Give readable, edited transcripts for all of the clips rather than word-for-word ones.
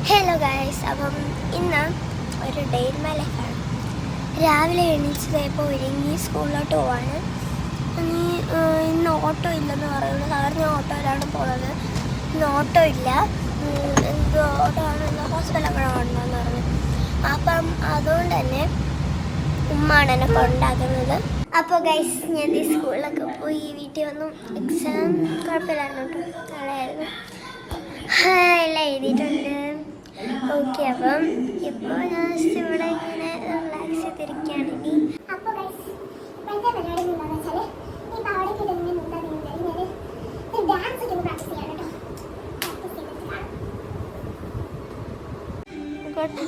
Hello guys, അപ്പം ഇന്ന് ഒരു ഡേ ഇൻ മൈ ലൈഫാണ്. രാവിലെ എണീച്ചതായപ്പോൾ ഒരുങ്ങി സ്കൂളിലോട്ട് പോവാണ്. ഇന്ന് ഓട്ടോ ഇല്ലെന്ന് പറയുന്നു. സാറിന് ഓട്ടോയിലാണ് പോകുന്നത്. ഇന്ന് ഓട്ടോ ഇല്ല, എന്തോ ഓട്ടോ ആണെന്ന് ഹോസ്പിറ്റലൊക്കെ ഉണ്ടെന്ന് പറഞ്ഞു. അപ്പം അതുകൊണ്ട് തന്നെ ഉമ്മാണ് എന്നെ കൊണ്ടാക്കുന്നത്. അപ്പോൾ ഗൈസ്, ഞാൻ ഈ സ്കൂളിലൊക്കെ പോയി വീട്ടിൽ വന്നു. എക്സാം കുഴപ്പമില്ലായിരുന്നു കേട്ടോ, നല്ലതായിരുന്നു. എല്ലാം എഴുതിയിട്ടുണ്ട്. ഓക്കെ, അപ്പം ഇപ്പോൾ ഞാൻ ഇവിടെ ഇങ്ങനെ റിലാക്സ് ചെയ്തിരിക്കുകയാണ്. ഇനി അപ്പോൾ ഗൈസ്, എൻ്റെ പരിപാടി എന്താണെന്ന് വെച്ചാൽ ഈ പാവടയ്ക്ക് ഇടുന്നതിന് മുമ്പ് ഞാൻ ഡാൻസ് ഒക്കെ പ്രാക്ടീസ് ചെയ്യാൻ കേട്ടോ.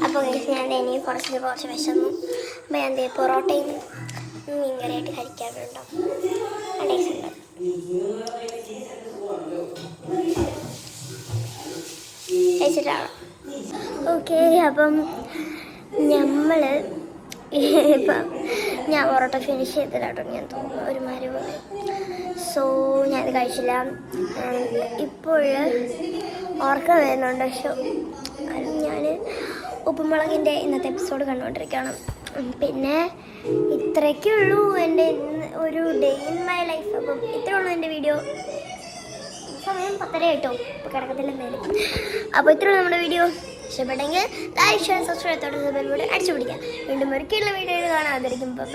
അപ്പോൾ ഗൈസ്, ഞാൻ ഇനി കുറച്ച് വിശന്നു. അപ്പോൾ ഞാൻ പൊറോട്ടയും മീൻകറിയായിട്ട് കഴിക്കാറുണ്ടോ. ടേസ്റ്റ് ഉണ്ട്. കഴിച്ചിട്ടാണ്. ഓക്കെ, അപ്പം ഞാൻ പൊറോട്ട ഫിനിഷ് ചെയ്തിട്ടാട്ടോ ഞാൻ തോന്നുന്നു ഒരുമാതിരി പോലെ. സോ ഞാനത് കഴിച്ചില്ല. ഇപ്പോൾ ഓർക്കം വരുന്നുണ്ട്. പക്ഷെ ഞാൻ ഉപ്പുമുളകിൻ്റെ ഇന്നത്തെ എപ്പിസോഡ് കണ്ടുകൊണ്ടിരിക്കുകയാണ്. പിന്നെ ഇത്രയൊക്കെ ഉള്ളൂ എൻ്റെ ഒരു ഡേ ഇൻ മൈ ലൈഫ്. അപ്പം ഇത്രയേ ഉള്ളൂ എൻ്റെ വീഡിയോ. സമയം 10:30 ആയിട്ടോ, ഇപ്പോൾ കിടക്കത്തില്ല എന്തായാലും. അപ്പോൾ ഇത്രയും നമ്മുടെ വീഡിയോ ഇഷ്ടപ്പെട്ടെങ്കിൽ ലൈക്ക്, ഷെയർ, സബ്സ്ക്രൈബ് തൊട്ട് ബെൽബട്ടൺ അടിച്ചു പിടിക്കാം. വീണ്ടും ഒരിക്കലുള്ള വീഡിയോ കാണാതിരിക്കും. ബൈ.